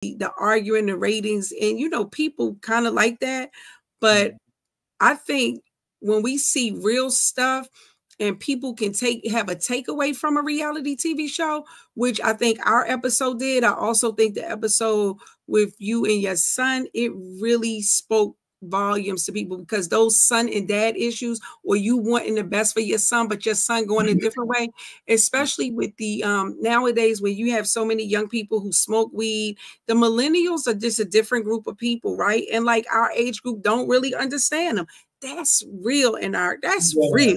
the arguing, the ratings, and you know, people kind of like that. But I think when we see real stuff and people can have a takeaway from a reality TV show, which I think our episode did. I also think the episode with you and your son, it really spoke volumes to people, because those son and dad issues, or you wanting the best for your son, but your son going a different way, especially with the nowadays where you have so many young people who smoke weed. The millennials are just a different group of people, right? And like our age group don't really understand them. That's real in our, that's real.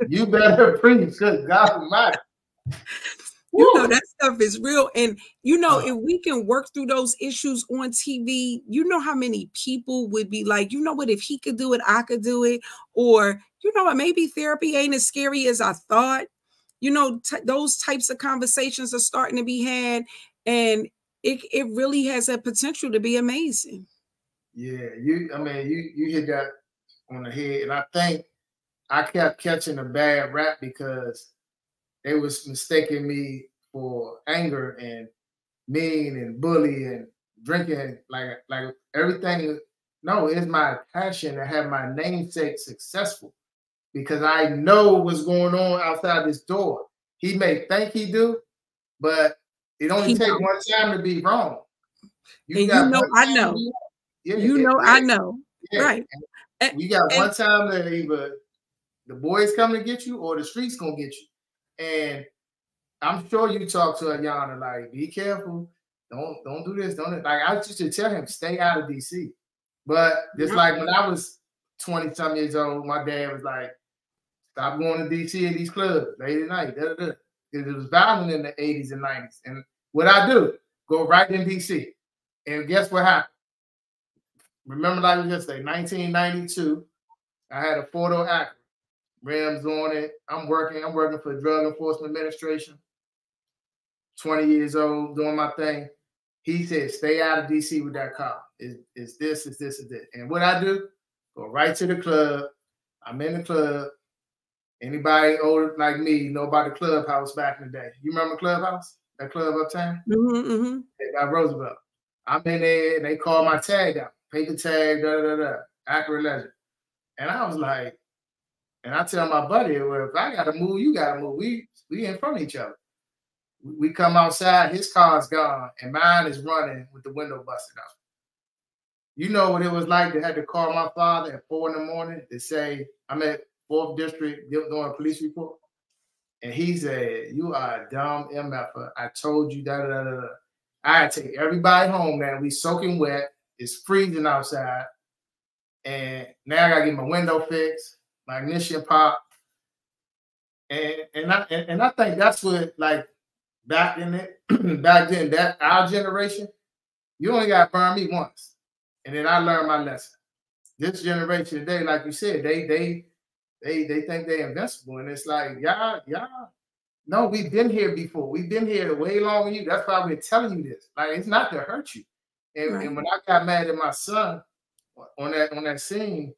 You better preach, good God Almighty. You know, that stuff is real. And, you know, if we can work through those issues on TV, you know how many people would be like, you know what, if he could do it, I could do it. Or, you know what, maybe therapy ain't as scary as I thought. You know, those types of conversations are starting to be had. And it really has a potential to be amazing. Yeah, you hit that on the head. And I think I kept catching a bad rap because they was mistaking me for anger and mean and bully and drinking, like everything. No, it's my passion to have my namesake successful, because I know what's going on outside this door. He may think he do, but it only takes one time to be wrong. I know. Yeah, I know. Yeah. Right. You got one time that either the boys coming to get you or the streets gonna get you. And I'm sure you talk to Ayana, like, be careful, don't do this, don't. Like, I used to tell him, stay out of DC. But just like when I was 20-some years old, my dad was like, stop going to DC at these clubs late at night. Because it was violent in the 80s and 90s. And what I do, go right in DC. And guess what happened? Remember, like we just say, 1992, I had a 4-door Acura, rims on it. I'm working for the Drug Enforcement Administration. 20 years old, doing my thing. He said, stay out of DC with that car. It's this, it's this, it's this. And what I do, go right to the club. I'm in the club. Anybody older like me know about the Clubhouse back in the day? You remember Clubhouse? That club uptown? By Roosevelt. I'm in there, and they call my tag out. Paper tag, Acura Legend. And I was like, and I tell my buddy, well, if I got to move, you got to move. We in front of each other. We come outside, his car's gone, and mine is running with the window busted out. You know what it was like to have to call my father at 4 in the morning to say, I'm at 4th District doing a police report. And he said, you are a dumb MFer. I told you, I had to take everybody home, man. We soaking wet. It's freezing outside. And now I got to get my window fixed, my ignition pop. And I think that's what, like, back then, that our generation, you only got to burn me once. And then I learned my lesson. This generation today, like you said, they think they're invincible. And it's like, y'all, no, we've been here before. We've been here way longer than you. That's why we're telling you this. Like, it's not to hurt you. And when I got mad at my son on that scene,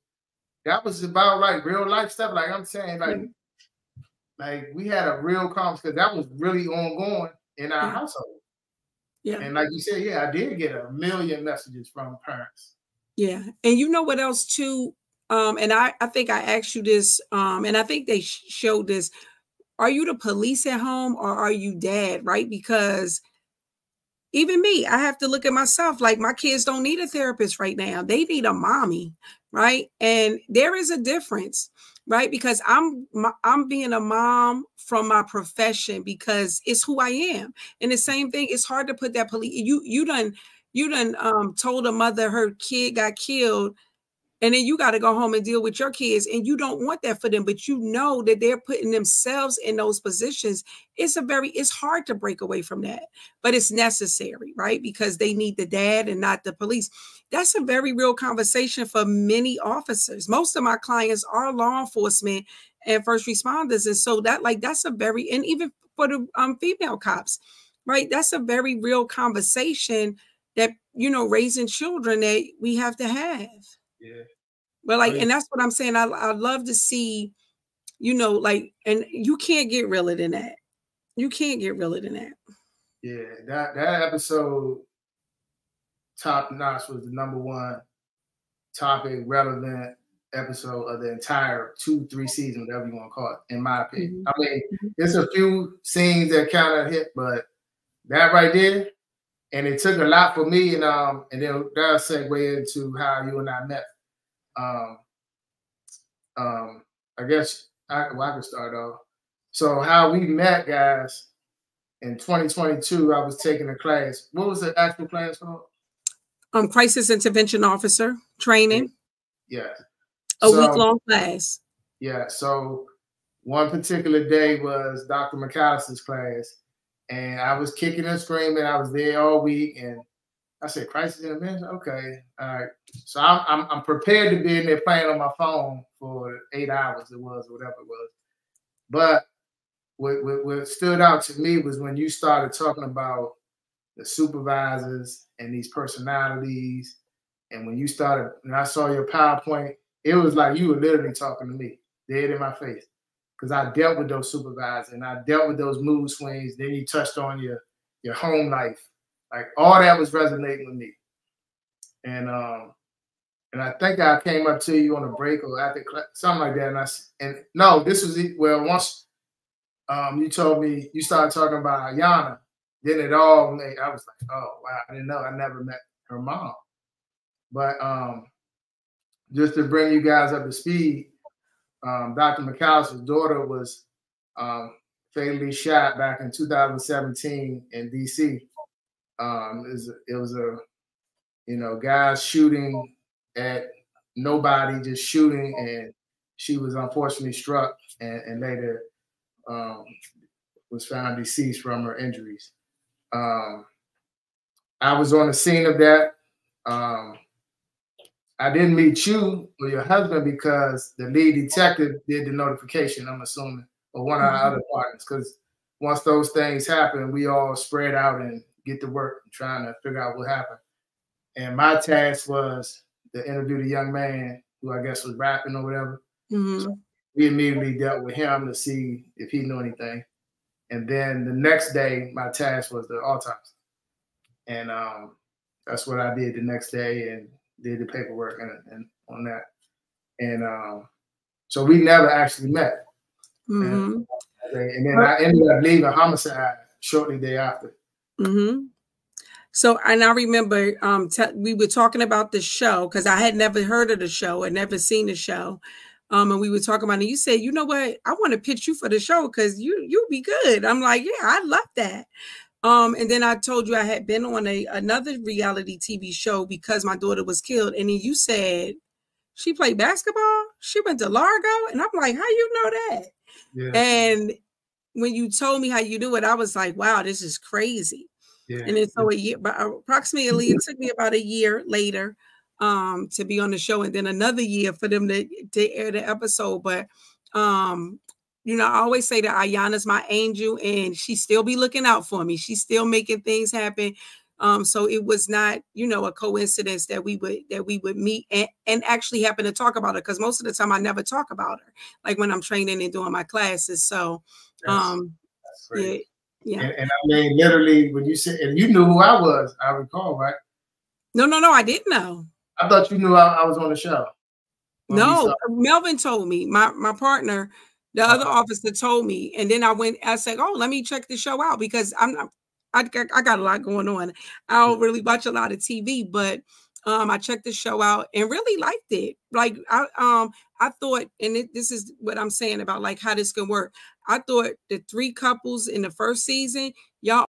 that was about like real life stuff. Like I'm saying, like we had a real conversation, because that was really ongoing in our household. Yeah. And like you said, I did get a million messages from parents. Yeah. And you know what else too? And I think I asked you this, and I think they showed this. Are you the police at home, or are you dad? Right? Because even me, I have to look at myself like my kids don't need a therapist right now. They need a mommy. Right. And there is a difference. Right. Because I'm being a mom from my profession, because it's who I am. And the same thing, it's hard to put that police. You done told a mother her kid got killed, and then you got to go home and deal with your kids, and you don't want that for them, but you know that they're putting themselves in those positions. It's hard to break away from that, but it's necessary, right? Because they need the dad and not the police. That's a very real conversation for many officers. Most of my clients are law enforcement and first responders. And so that's a very, and even for the female cops, right? That's a very real conversation that, you know, raising children that we have to have. Yeah. But like, and that's what I'm saying. I love to see, you know, like, and you can't get realer than that. You can't get realer than that. Yeah, that episode, Top Notch was the #1 topic, relevant episode of the entire 2-3 seasons, whatever you want to call it, in my opinion. I mean, there's a few scenes that kind of hit, but that right there, and it took a lot for me, and then that'll segue into how you and I met. I guess I can start off. So how we met, guys, in 2022, I was taking a class. What was the actual class called? Crisis Intervention Officer training. Yeah. A week-long class. Yeah. So one particular day was Dr. McAllister's class, and I was kicking and screaming. I was there all week, and I said, "Crisis Intervention, okay, all right." So I'm prepared to be in there playing on my phone for 8 hours. It was whatever it was, but what stood out to me was when you started talking about the supervisors and these personalities, and when you started, and I saw your PowerPoint, it was like you were literally talking to me, dead in my face, because I dealt with those supervisors and I dealt with those mood swings. Then you touched on your home life, like all that was resonating with me, and I think I came up to you on a break or after something like that, and no, this was it. Well, once you told me you started talking about Ayanna, then it all made. I was like, oh wow, I didn't know. I never met her mom, but just to bring you guys up to speed, Dr. McAllister's daughter was fatally shot back in 2017 in DC. It was a guys shooting at nobody, just shooting, and she was unfortunately struck and later was found deceased from her injuries. I was on the scene of that. I didn't meet you or your husband because the lead detective did the notification, I'm assuming, or one of our other partners, because once those things happen, we all spread out and get to work trying to figure out what happened. And my task was to interview the young man who I guess was rapping or whatever. So we immediately dealt with him to see if he knew anything. And then the next day, my task was the autopsy. And that's what I did the next day and did the paperwork and on that. And so we never actually met. And then I ended up leaving homicide shortly thereafter. So, and I remember we were talking about the show because I had never heard of the show and never seen the show. And we were talking about it. You said, you know what? I want to pitch you for the show because you'll be good. I'm like, yeah, I love that. And then I told you I had been on another reality TV show because my daughter was killed. And then you said she played basketball. She went to Largo. And I'm like, how you know that? Yeah. And when you told me how you do it, I was like, wow, this is crazy. Yeah. And then so a year, but approximately it took me about a year later to be on the show, and then another year for them to air the episode. But you know, I always say that Ayanna's my angel, and she still be looking out for me. She's still making things happen. So it was not, you know, a coincidence that we would meet and actually happen to talk about her, because most of the time I never talk about her, like when I'm training and doing my classes. So that's great. Yeah. And I mean, literally, when you said, and you knew who I was, I recall, right? No, I didn't know. I thought you knew I was on the show. No, Melvin told me. My partner, the other officer, told me, and then I said, oh, let me check the show out because I got a lot going on. I don't really watch a lot of TV, but I checked the show out and really liked it. Like I thought, and this is what I'm saying about like how this can work. I thought the 3 couples in the first season, y'all